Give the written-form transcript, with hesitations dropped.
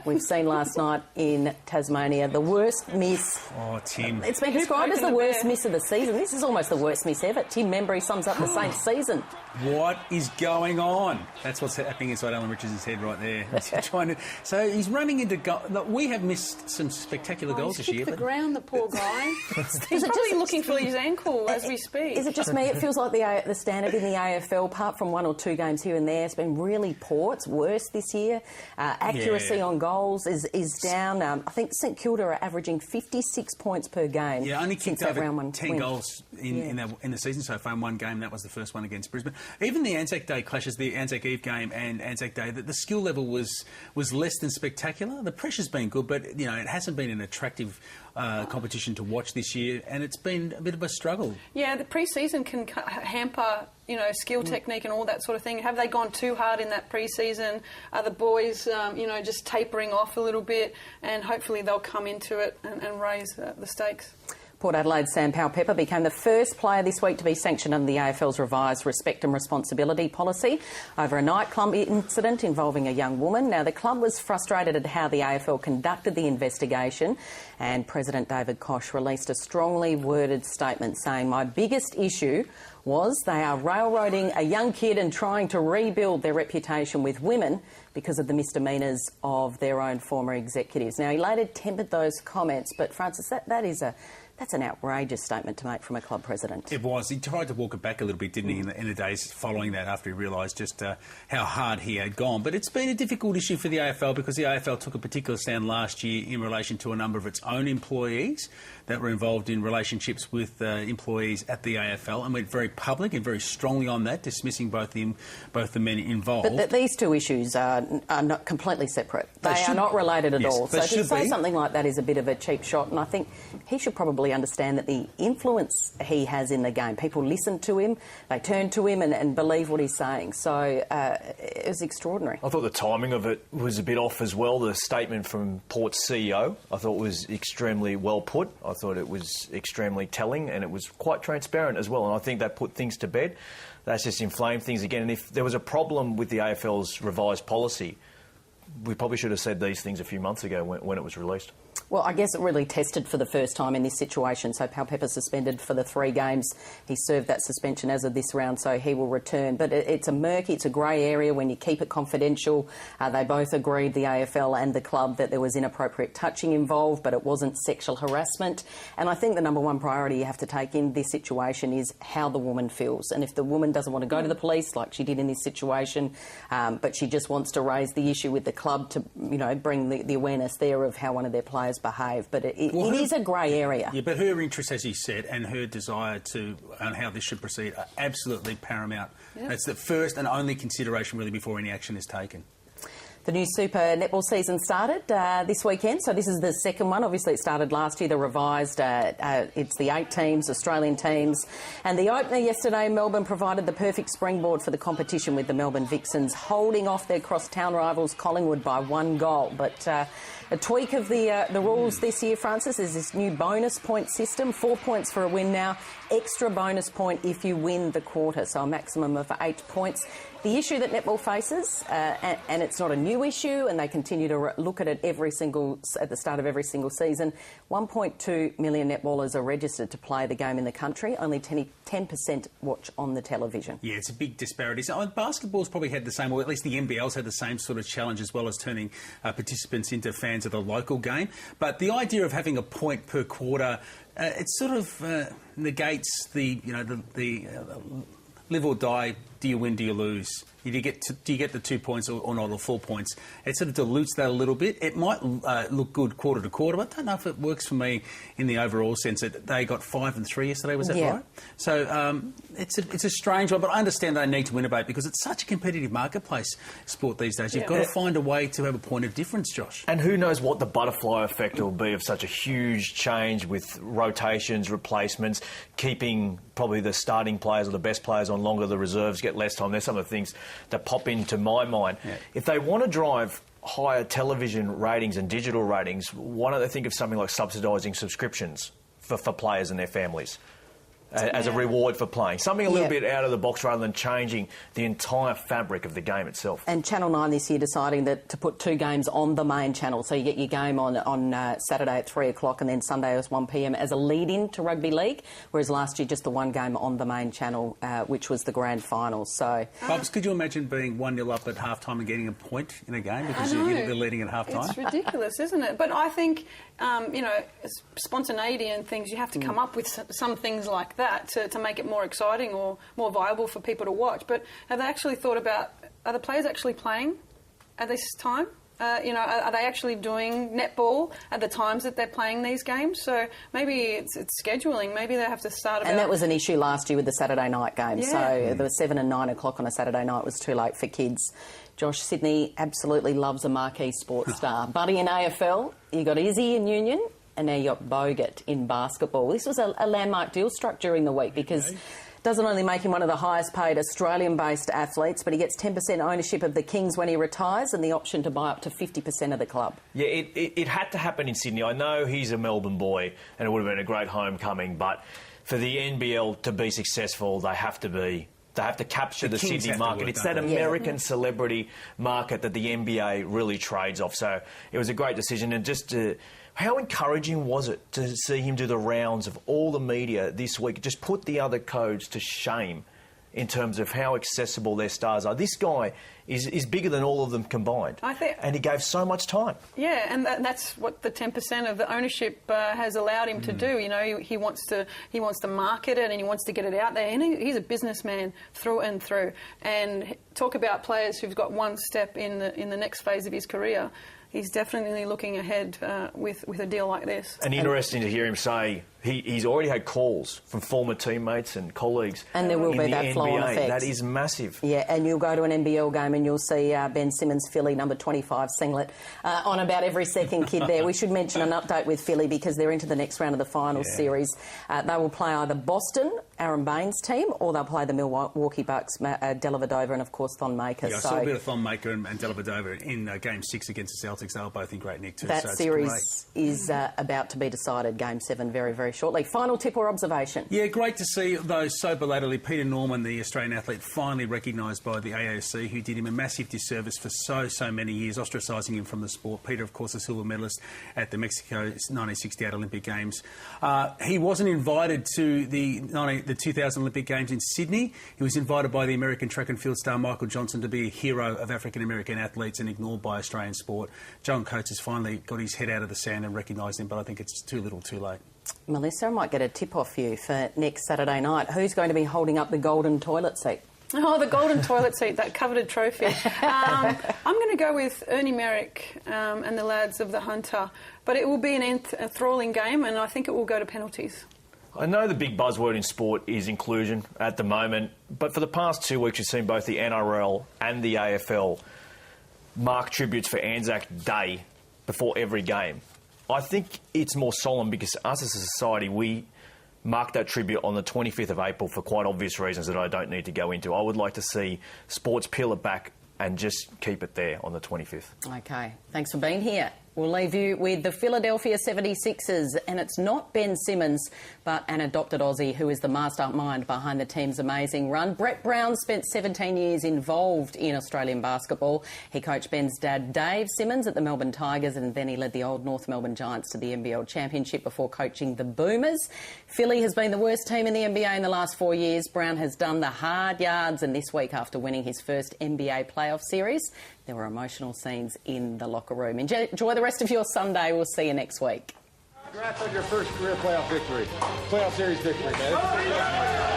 We've seen last night in Tasmania the worst miss. Oh, Tim. It's been described as the worst miss of the season. This is almost the worst miss ever. Tim Membry sums up the Saints season. What is going on? That's what's happening inside Alan Richards' head right there. So he's running into goal. Look, we have missed some spectacular goals this year. The ground, the poor guy. He's probably looking for his ankle as we speak. Is it just me? It feels like the standard in the AFL, apart from 1 or 2 games here and there, has been really poor. It's worse this year. Accuracy on goals is down. I think St Kilda are averaging 56 points per game. Yeah, only kicked over round 10 goals in the season so far in one game. That was the first one against Brisbane. Even the Anzac Day clashes, the Anzac Eve game and Anzac Day, the skill level was less than spectacular. The pressure's been good, but it hasn't been an attractive competition to watch this year, and it's been a bit of a struggle. Yeah, the pre-season can hamper, skill, technique and all that sort of thing. Have they gone too hard in that pre-season? Are the boys, just tapering off a little bit? And hopefully they'll come into it and raise the stakes. Port Adelaide's Sam Powell-Pepper became the first player this week to be sanctioned under the AFL's revised respect and responsibility policy over a nightclub incident involving a young woman. Now, the club was frustrated at how the AFL conducted the investigation, and President David Koch released a strongly worded statement saying, "My biggest issue was they are railroading a young kid and trying to rebuild their reputation with women because of the misdemeanours of their own former executives." Now, he later tempered those comments, but Francis, that's an outrageous statement to make from a club president. It was. He tried to walk it back a little bit, didn't he, in the days following that, after he realised just how hard he had gone. But it's been a difficult issue for the AFL because the AFL took a particular stand last year in relation to a number of its own employees that were involved in relationships with employees at the AFL, and went very public and very strongly on that, dismissing both the men involved. But these two issues are not completely separate. They are not related at all. So to say something like that is a bit of a cheap shot, and I think he should probably understand that the influence he has in the game, people listen to him, they turn to him and believe what he's saying. So it was extraordinary. I thought the timing of it was a bit off as well. The statement from Port's CEO I thought was extremely well put. I thought it was extremely telling, and it was quite transparent as well, and I think that put things to bed. That's just inflamed things again, and if there was a problem with the AFL's revised policy, we probably should have said these things a few months ago when it was released. Well, I guess it really tested for the first time in this situation. So Powell-Pepper suspended for the 3 games. He served that suspension as of this round, so he will return. But it's a grey area when you keep it confidential. They both agreed, the AFL and the club, that there was inappropriate touching involved, but it wasn't sexual harassment. And I think the number one priority you have to take in this situation is how the woman feels. And if the woman doesn't want to go to the police, like she did in this situation, but she just wants to raise the issue with the club to, bring the awareness there of how one of their players behave, but it is a grey area. Yeah, but her interests, as you said, and her desire on how this should proceed are absolutely paramount. Yep. That's the first and only consideration, really, before any action is taken. The new Super Netball season started this weekend, so this is the second one. Obviously, it started last year, the revised. It's the 8 teams, Australian teams. And the opener yesterday, Melbourne provided the perfect springboard for the competition, with the Melbourne Vixens holding off their cross-town rivals Collingwood by 1 goal. But a tweak of the rules this year, Francis, is this new bonus point system. 4 points for a win now, extra bonus point if you win the quarter, so a maximum of 8 points. The issue that netball faces, and it's not a new issue, and they continue to look at it at the start of every single season, 1.2 million netballers are registered to play the game in the country. Only 10% watch on the television. Yeah, it's a big disparity. So basketball's probably had the same, or at least the NBL's had the same sort of challenge, as well as turning participants into fans of the local game. But the idea of having a point per quarter, it sort of negates the live or die. Do you win, do you lose? Do you get the 2 points or not, or 4 points? It sort of dilutes that a little bit. It might look good quarter to quarter, but I don't know if it works for me in the overall sense. That they got 5 and 3 yesterday, was that right? So it's a strange one, but I understand they need to innovate because it's such a competitive marketplace sport these days. You've got to find a way to have a point of difference, Josh. And who knows what the butterfly effect will be of such a huge change with rotations, replacements, keeping probably the starting players or the best players on longer, the reserves get less time. There's some of the things that pop into my mind. Yeah. If they want to drive higher television ratings and digital ratings, why don't they think of something like subsidising subscriptions for players and their families? as a reward for playing. Something a little bit out of the box rather than changing the entire fabric of the game itself. And Channel 9 this year deciding that to put 2 games on the main channel. So you get your game on Saturday at 3 o'clock and then Sunday at 1 p.m. as a lead-in to rugby league, whereas last year just the 1 game on the main channel, which was the grand final. So, Bubs, could you imagine being 1-0 up at half-time and getting a point in a game because you're leading at half-time? It's ridiculous, isn't it? But I think, spontaneity and things, you have to come up with some things like that to make it more exciting or more viable for people to watch. But have they actually thought about, are the players actually playing at this time? Are they actually doing netball at the times that they're playing these games? So maybe it's scheduling. Maybe they have to start about... And that was an issue last year with the Saturday night games. Yeah. So there was 7 and 9 o'clock on a Saturday night was too late for kids. Josh, Sydney absolutely loves a marquee sports star. Buddy in AFL, you got Izzy in Union, and now you got Bogut in basketball. This was a landmark deal struck during the week because it doesn't only make him one of the highest paid Australian-based athletes, but he gets 10% ownership of the Kings when he retires and the option to buy up to 50% of the club. Yeah, it had to happen in Sydney. I know he's a Melbourne boy and it would have been a great homecoming, but for the NBL to be successful, they have to capture the Sydney market. It's that American celebrity market that the NBA really trades off. So it was a great decision. And just how encouraging was it to see him do the rounds of all the media this week? Just put the other codes to shame in terms of how accessible their stars are. This guy is bigger than all of them combined. And he gave so much time. Yeah, and that's what the 10% of the ownership has allowed him to do. He wants to market it and he wants to get it out there. And he's a businessman through and through. And talk about players who've got one step in the next phase of his career. He's definitely looking ahead with a deal like this. And interesting to hear him say he's already had calls from former teammates and colleagues. And there will be that flow-on effect. That is massive. Yeah, and you'll go to an NBL game and you'll see Ben Simmons' Philly number 25 singlet on about every second kid there. We should mention an update with Philly because they're into the next round of the finals series. They will play either Boston, Aaron Baines' team, or they'll play the Milwaukee Bucks, Dellavedova and, of course, Thon Maker. Yeah, I saw a bit of Thon Maker and Dellavedova in Game 6 against the Celtics. They were both in great nick too. That series is about to be decided, Game 7, very, very shortly. Final tip or observation? Yeah, great to see, though, so belatedly, Peter Norman, the Australian athlete, finally recognised by the AOC, who did him a massive disservice for so many years, ostracising him from the sport. Peter, of course, a silver medalist at the Mexico 1968 Olympic Games. He wasn't invited to the 2000 Olympic Games in Sydney. He was invited by the American track and field star Michael Johnson to be a hero of African-American athletes and ignored by Australian sport. John Coates has finally got his head out of the sand and recognised him, but I think it's too little too late. Melissa, I might get a tip off you for next Saturday night. Who's going to be holding up the golden toilet seat? Oh, the golden toilet seat, that coveted trophy. I'm going to go with Ernie Merrick and the lads of the Hunter, but it will be an enthralling game and I think it will go to penalties. I know the big buzzword in sport is inclusion at the moment, but for the past 2 weeks you've seen both the NRL and the AFL mark tributes for Anzac Day before every game. I think it's more solemn because us as a society, we mark that tribute on the 25th of April for quite obvious reasons that I don't need to go into. I would like to see sports peel it back and just keep it there on the 25th. OK, thanks for being here. We'll leave you with the Philadelphia 76ers, and it's not Ben Simmons, but an adopted Aussie who is the mastermind behind the team's amazing run. Brett Brown spent 17 years involved in Australian basketball. He coached Ben's dad, Dave Simmons, at the Melbourne Tigers, and then he led the old North Melbourne Giants to the NBL Championship before coaching the Boomers. Philly has been the worst team in the NBA in the last 4 years. Brown has done the hard yards, and this week, after winning his first NBA playoff series, there were emotional scenes in the locker room. Enjoy the rest of your Sunday. We'll see you next week. Congrats on your first career playoff victory. Playoff series victory, man.